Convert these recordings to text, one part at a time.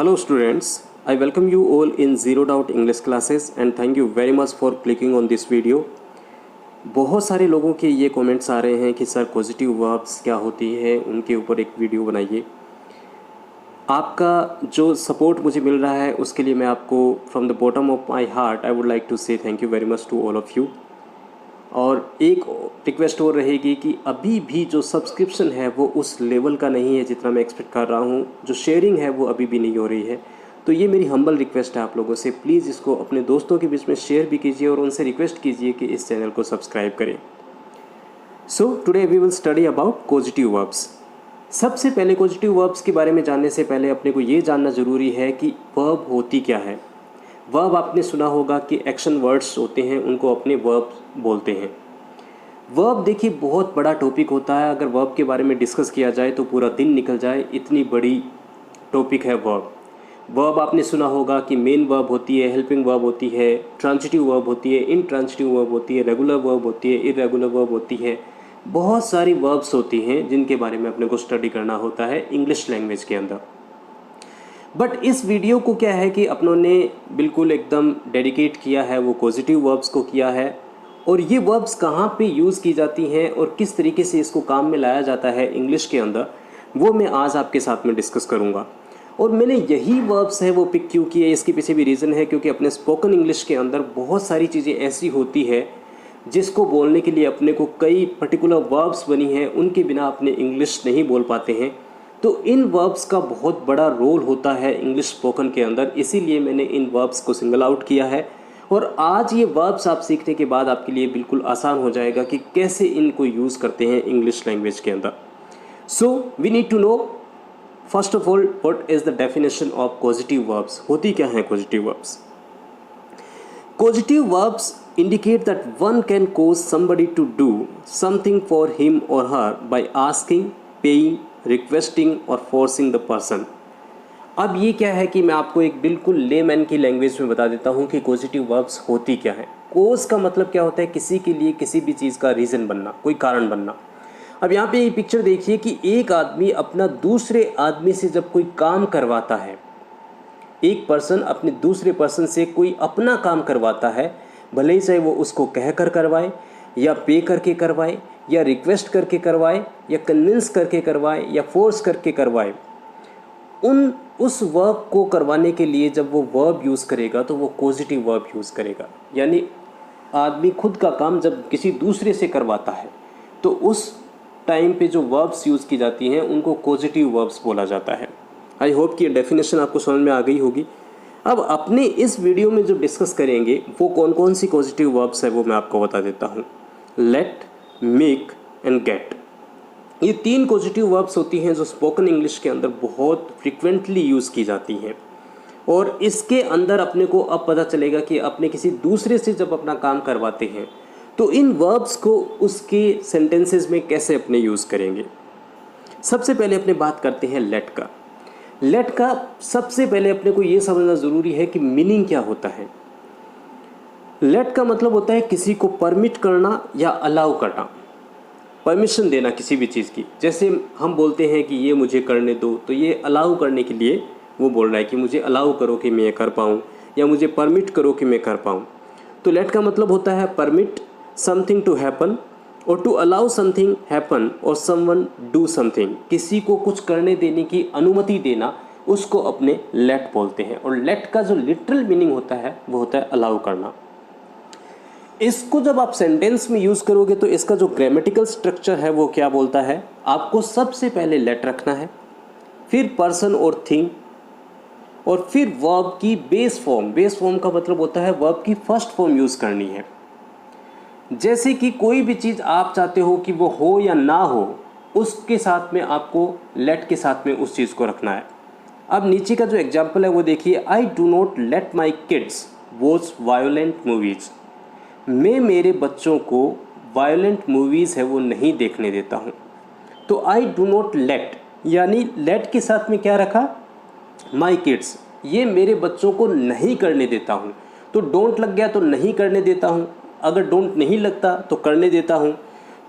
Hello students, I welcome you all in Zero Doubt English classes and thank you very much for clicking on this video. बहुत सारे लोगों के ये comments आ रहे हैं कि सर पॉजिटिव वर्ब्स क्या होती है, उनके ऊपर एक वीडियो बनाइए। आपका जो सपोर्ट मुझे मिल रहा है उसके लिए मैं आपको from the bottom of my heart I would like to say thank you very much to all of you. और एक रिक्वेस्ट और रहेगी कि अभी भी जो सब्सक्रिप्शन है वो उस लेवल का नहीं है जितना मैं एक्सपेक्ट कर रहा हूँ, जो शेयरिंग है वो अभी भी नहीं हो रही है। तो ये मेरी हम्बल रिक्वेस्ट है आप लोगों से, प्लीज़ इसको अपने दोस्तों के बीच में शेयर भी कीजिए और उनसे रिक्वेस्ट कीजिए कि इस चैनल को सब्सक्राइब करें। So today we will study about positive verbs. सबसे पहले पॉजिटिव वर्ब्स के बारे में जानने से पहले अपने को ये जानना ज़रूरी है कि वर्ब होती क्या है। वर्ब आपने सुना होगा कि एक्शन वर्ड्स होते हैं, उनको अपने वर्ब बोलते हैं। वर्ब देखिए बहुत बड़ा टॉपिक होता है, अगर वर्ब के बारे में डिस्कस किया जाए तो पूरा दिन निकल जाए, इतनी बड़ी टॉपिक है वर्ब। वर्ब आपने सुना होगा कि मेन वर्ब होती है, हेल्पिंग वर्ब होती है, ट्रांजिटिव वर्ब होती है, इंट्रांजिटिव वर्ब होती है, रेगुलर वर्ब होती है, इरेगुलर वर्ब होती है। बहुत सारी वर्ब्स होती हैं जिनके बारे में अपने को स्टडी करना होता है इंग्लिश लैंग्वेज के अंदर। बट इस वीडियो को क्या है कि अपनों ने बिल्कुल एकदम डेडिकेट किया है, वो पॉजिटिव वर्ब्स को किया है। और ये वर्ब्स कहाँ पे यूज़ की जाती हैं और किस तरीके से इसको काम में लाया जाता है इंग्लिश के अंदर, वो मैं आज आपके साथ में डिस्कस करूँगा। और मैंने यही वर्ब्स है वो पिक क्यों किए, इसके पीछे भी रीज़न है क्योंकि अपने स्पोकन इंग्लिश के अंदर बहुत सारी चीज़ें ऐसी होती है जिसको बोलने के लिए अपने को कई पर्टिकुलर वर्ब्स बनी हैं, उनके बिना अपने इंग्लिश नहीं बोल पाते हैं। तो इन वर्ब्स का बहुत बड़ा रोल होता है इंग्लिश स्पोकन के अंदर, इसीलिए मैंने इन वर्ब्स को सिंगल आउट किया है। और आज ये वर्ब्स आप सीखने के बाद आपके लिए बिल्कुल आसान हो जाएगा कि कैसे इनको यूज़ करते हैं इंग्लिश लैंग्वेज के अंदर। So we need to know first of all what is the definition of positive verbs. होती क्या है positive verbs? Positive verbs indicate that one can cause somebody to do something for him or her by asking, paying, requesting और forcing the person. अब ये क्या है कि मैं आपको एक बिल्कुल लेमैन की लैंग्वेज में बता देता हूँ कि पॉजिटिव वर्ब्स होती क्या है। कोज का मतलब क्या होता है? किसी के लिए किसी भी चीज़ का रीज़न बनना, कोई कारण बनना। अब यहाँ पे ये पिक्चर देखिए कि एक आदमी अपना दूसरे आदमी से जब कोई काम करवाता है, एक पर्सन अपने दूसरे पर्सन से कोई अपना काम करवाता है, भले ही चाहे वो उसको कह कर करवाए या पे करके करवाए या रिक्वेस्ट करके करवाए या कन्विंस करके करवाए या फोर्स करके करवाए, उस वर्ब को करवाने के लिए जब वो वर्ब यूज़ करेगा तो वो पॉजिटिव वर्ब यूज़ करेगा। यानी आदमी खुद का काम जब किसी दूसरे से करवाता है तो उस टाइम पे जो वर्ब्स यूज़ की जाती हैं उनको पॉजिटिव वर्ब्स बोला जाता है। आई होप कि ये डेफिनेशन आपको समझ में आ गई होगी। अब अपने इस वीडियो में जो डिस्कस करेंगे वो कौन कौन सी पॉजिटिव वर्ब्स है वो मैं आपको बता देता हूँ। लेट, मेक एंड गेट, ये तीन पॉजिटिव वर्ब्स होती हैं जो स्पोकन इंग्लिश के अंदर बहुत फ्रिक्वेंटली यूज़ की जाती हैं। और इसके अंदर अपने को अब पता चलेगा कि अपने किसी दूसरे से जब अपना काम करवाते हैं तो इन वर्ब्स को उसके सेंटेंसेस में कैसे अपने यूज़ करेंगे। सबसे पहले अपने बात करते हैं लेट का। लेट का सबसे पहले अपने को ये समझना ज़रूरी है कि मीनिंग क्या होता है। लेट का मतलब होता है किसी को परमिट करना या अलाउ करना, परमिशन देना किसी भी चीज़ की। जैसे हम बोलते हैं कि ये मुझे करने दो, तो ये अलाउ करने के लिए वो बोल रहा है कि मुझे अलाउ करो कि मैं ये कर पाऊँ या मुझे परमिट करो कि मैं कर पाऊँ। तो लेट का मतलब होता है परमिट समथिंग टू हैपन और टू अलाउ समथिंग हैपन और समवन डू समथिंग, किसी को कुछ करने देने की अनुमति देना, उसको अपने लेट बोलते हैं। और लेट का जो लिटरल मीनिंग होता है वो होता है अलाउ करना। इसको जब आप सेंटेंस में यूज़ करोगे तो इसका जो ग्रामेटिकल स्ट्रक्चर है वो क्या बोलता है, आपको सबसे पहले लेट रखना है, फिर पर्सन और थिंग, और फिर वर्ब की बेस फॉर्म। बेस फॉर्म का मतलब होता है वर्ब की फर्स्ट फॉर्म यूज़ करनी है। जैसे कि कोई भी चीज़ आप चाहते हो कि वो हो या ना हो, उसके साथ में आपको लेट के साथ में उस चीज़ को रखना है। अब नीचे का जो एग्जाम्पल है वो देखिए, I do not let my kids watch violent movies. मैं मेरे बच्चों को वायलेंट मूवीज़ है वो नहीं देखने देता हूँ। तो आई डू नॉट लेट, यानी लेट के साथ में क्या रखा, माई किड्स, ये मेरे बच्चों को नहीं करने देता हूँ। तो डोंट लग गया तो नहीं करने देता हूँ, अगर डोंट नहीं लगता तो करने देता हूँ।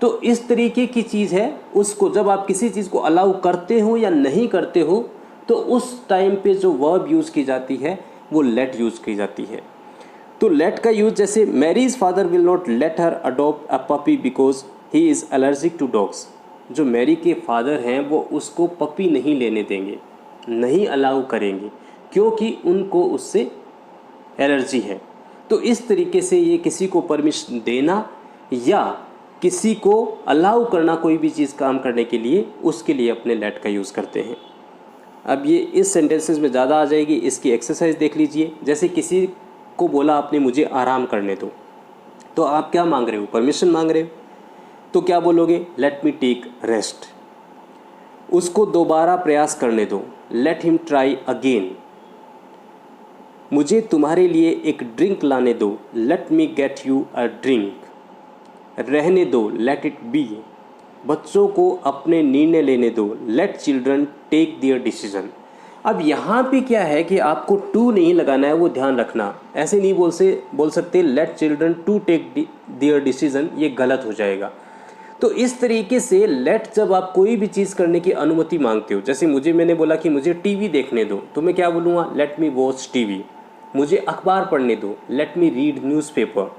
तो इस तरीके की चीज़ है, उसको जब आप किसी चीज़ को अलाउ करते हो या नहीं करते हो तो उस टाइम पे जो वर्ब यूज़ की जाती है वो लेट यूज़ की जाती है। तो लेट का यूज जैसे Mary's father will not let her adopt a puppy because he is allergic to dogs. जो मैरी के फादर हैं वो उसको पपी नहीं लेने देंगे, नहीं अलाउ करेंगे, क्योंकि उनको उससे एलर्जी है। तो इस तरीके से ये किसी को परमिशन देना या किसी को अलाउ करना कोई भी चीज़ काम करने के लिए, उसके लिए अपने लेट का यूज़ करते हैं। अब ये इस सेंटेंसेस में ज़्यादा आ जाएगी, इसकी एक्सरसाइज देख लीजिए। जैसे किसी को बोला आपने मुझे आराम करने दो, तो आप क्या मांग रहे हो? परमिशन मांग रहे हो। तो क्या बोलोगे? Let me take rest. उसको दोबारा प्रयास करने दो, लेट हिम ट्राई अगेन। मुझे तुम्हारे लिए एक ड्रिंक लाने दो, let me get you a drink. रहने दो, लेट इट बी। बच्चों को अपने निर्णय लेने दो, let children take their decision. अब यहाँ पे क्या है कि आपको टू नहीं लगाना है, वो ध्यान रखना। ऐसे नहीं बोल सकते let children to take their decision, ये गलत हो जाएगा। तो इस तरीके से लेट जब आप कोई भी चीज़ करने की अनुमति मांगते हो, जैसे मैंने बोला कि मुझे टीवी देखने दो, तो मैं क्या बोलूँगा? Let me watch TV. मुझे अखबार पढ़ने दो, लेट मी रीड न्यूज़पेपर।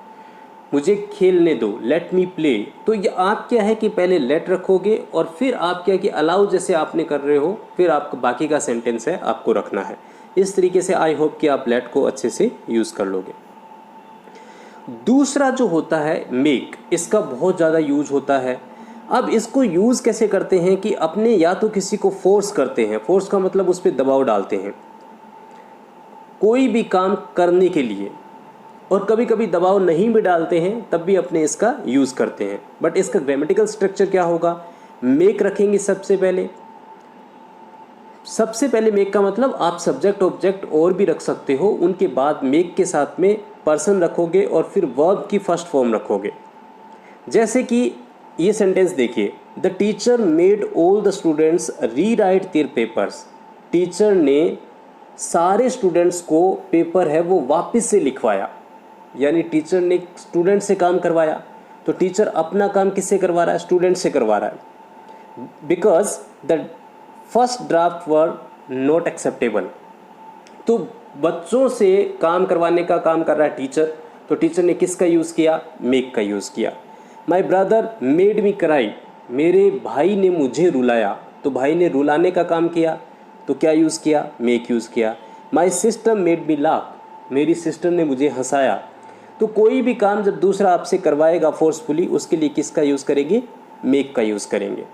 मुझे खेलने दो, लेट मी प्ले। तो ये आप क्या है कि पहले लेट रखोगे और फिर आप क्या कि अलाउ जैसे आपने कर रहे हो, फिर आपको बाकी का सेंटेंस है आपको रखना है। इस तरीके से आई होप कि आप लेट को अच्छे से यूज़ कर लोगे। दूसरा जो होता है मेक, इसका बहुत ज़्यादा यूज होता है। अब इसको यूज़ कैसे करते हैं कि अपने या तो किसी को फोर्स करते हैं, फोर्स का मतलब उस पर दबाव डालते हैं कोई भी काम करने के लिए, और कभी कभी दबाव नहीं भी डालते हैं तब भी अपने इसका यूज़ करते हैं। बट इसका ग्रामेटिकल स्ट्रक्चर क्या होगा? मेक रखेंगे सबसे पहले मेक का मतलब आप सब्जेक्ट ऑब्जेक्ट और भी रख सकते हो, उनके बाद मेक के साथ में पर्सन रखोगे और फिर वर्ब की फर्स्ट फॉर्म रखोगे। जैसे कि ये सेंटेंस देखिए, the teacher made all the students री राइट देयर पेपर्स। टीचर ने सारे स्टूडेंट्स को पेपर है वो वापस से लिखवाया, यानी टीचर ने स्टूडेंट से काम करवाया। तो टीचर अपना काम किससे करवा रहा है? स्टूडेंट से करवा रहा है। Because the first draft were not acceptable. तो बच्चों से काम करवाने का काम कर रहा है टीचर, तो टीचर ने किसका यूज़ किया? मेक का यूज़ किया। My brother made me cry. मेरे भाई ने मुझे रुलाया, तो भाई ने रुलाने का काम किया, तो क्या यूज़ किया? मेक यूज़ किया। My sister made me laugh. मेरी सिस्टर ने मुझे हंसाया। तो कोई भी काम जब दूसरा आपसे करवाएगा फोर्सफुली, उसके लिए किसका यूज़ करेंगे? मेक का यूज़ करेंगे।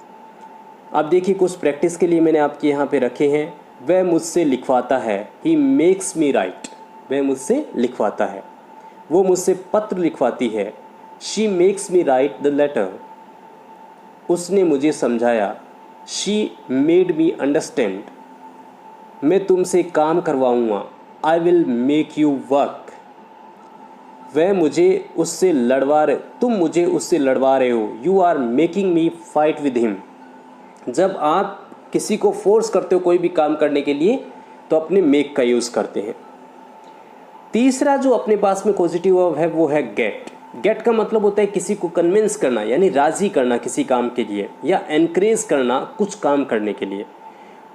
अब देखिए कुछ प्रैक्टिस के लिए मैंने आपके यहाँ पे रखे हैं। वह मुझसे लिखवाता है, ही मेक्स मी राइट। वह मुझसे लिखवाता है। वो मुझसे पत्र लिखवाती है, she makes me write the letter. उसने मुझे समझाया, शी मेड मी अंडरस्टैंड। मैं तुमसे काम करवाऊँगा, I will make you work. वह मुझे उससे तुम मुझे उससे लड़वा रहे हो, you are making me fight with him. जब आप किसी को फोर्स करते हो कोई भी काम करने के लिए, तो अपने मेक का यूज़ करते हैं। तीसरा जो अपने पास में पॉजिटिव वर्ब है वो है गेट। गेट का मतलब होता है किसी को कन्विंस करना, यानी राज़ी करना किसी काम के लिए, या एनकरेज करना कुछ काम करने के लिए।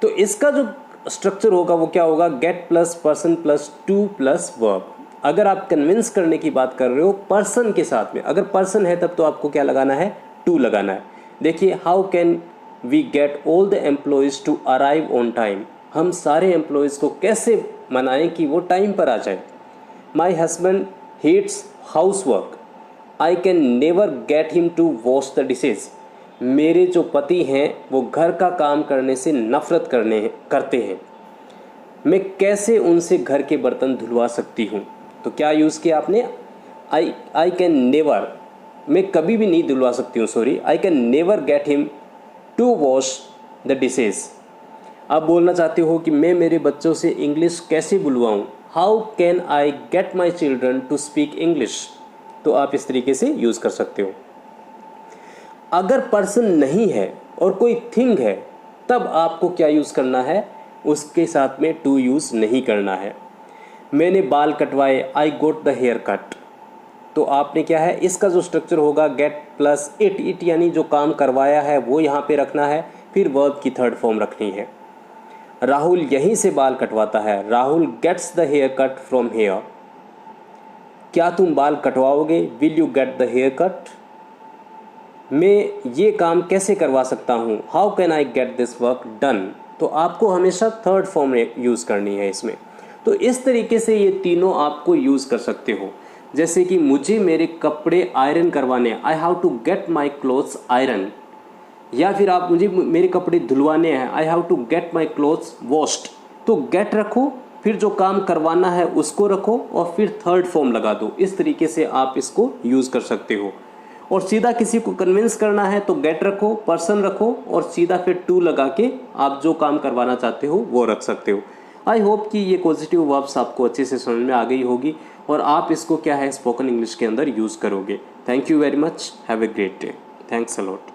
तो इसका जो स्ट्रक्चर होगा वो क्या होगा? Gate plus person plus two plus verb. अगर आप कन्विंस करने की बात कर रहे हो पर्सन के साथ में, अगर पर्सन है तब तो आपको क्या लगाना है? टू लगाना है। देखिए, how can we get all the employees to arrive on time. हम सारे एम्प्लॉयज़ को कैसे मनाएं कि वो टाइम पर आ जाए। My husband hates housework, I can never get him to wash the dishes. मेरे जो पति हैं वो घर का काम करने से नफ़रत करते हैं, मैं कैसे उनसे घर के बर्तन धुलवा सकती हूँ। तो क्या यूज़ किया आपने? आई कैन नेवर, मैं कभी भी नहीं धुलवा सकती हूँ, sorry, I can never get him to wash the dishes. आप बोलना चाहते हो कि मैं मेरे बच्चों से इंग्लिश कैसे बुलवाऊँ, how can I get my children to speak English. तो आप इस तरीके से यूज़ कर सकते हो। अगर पर्सन नहीं है और कोई थिंग है, तब आपको क्या यूज़ करना है? उसके साथ में टू यूज़ नहीं करना है। मैंने बाल कटवाए, आई गोट द हेयर कट। तो आपने क्या है, इसका जो स्ट्रक्चर होगा गेट प्लस इट यानी जो काम करवाया है वो यहाँ पे रखना है, फिर वर्ब की थर्ड फॉर्म रखनी है। राहुल यहीं से बाल कटवाता है, Rahul gets the hair cut from hair. क्या तुम बाल कटवाओगे, will you get the hair cut. मैं ये काम कैसे करवा सकता हूँ, how can I get this work done. तो आपको हमेशा थर्ड फॉर्म यूज़ करनी है इसमें। तो इस तरीके से ये तीनों आपको यूज़ कर सकते हो। जैसे कि मुझे मेरे कपड़े आयरन करवाने, I have to get my clothes iron. या फिर आप मुझे मेरे कपड़े धुलवाने हैं, I have to get my clothes washed. तो गेट रखो, फिर जो काम करवाना है उसको रखो और फिर थर्ड फॉर्म लगा दो। इस तरीके से आप इसको यूज़ कर सकते हो। और सीधा किसी को कन्विंस करना है तो गेट रखो, पर्सन रखो और सीधा फिर टू लगा के आप जो काम करवाना चाहते हो वो रख सकते हो। आई होप कि ये पॉजिटिव वर्ब्स आपको अच्छे से समझ में आ गई होगी और आप इसको क्या है स्पोकन इंग्लिश के अंदर यूज़ करोगे। Thank you very much, have a great day, thanks a lot.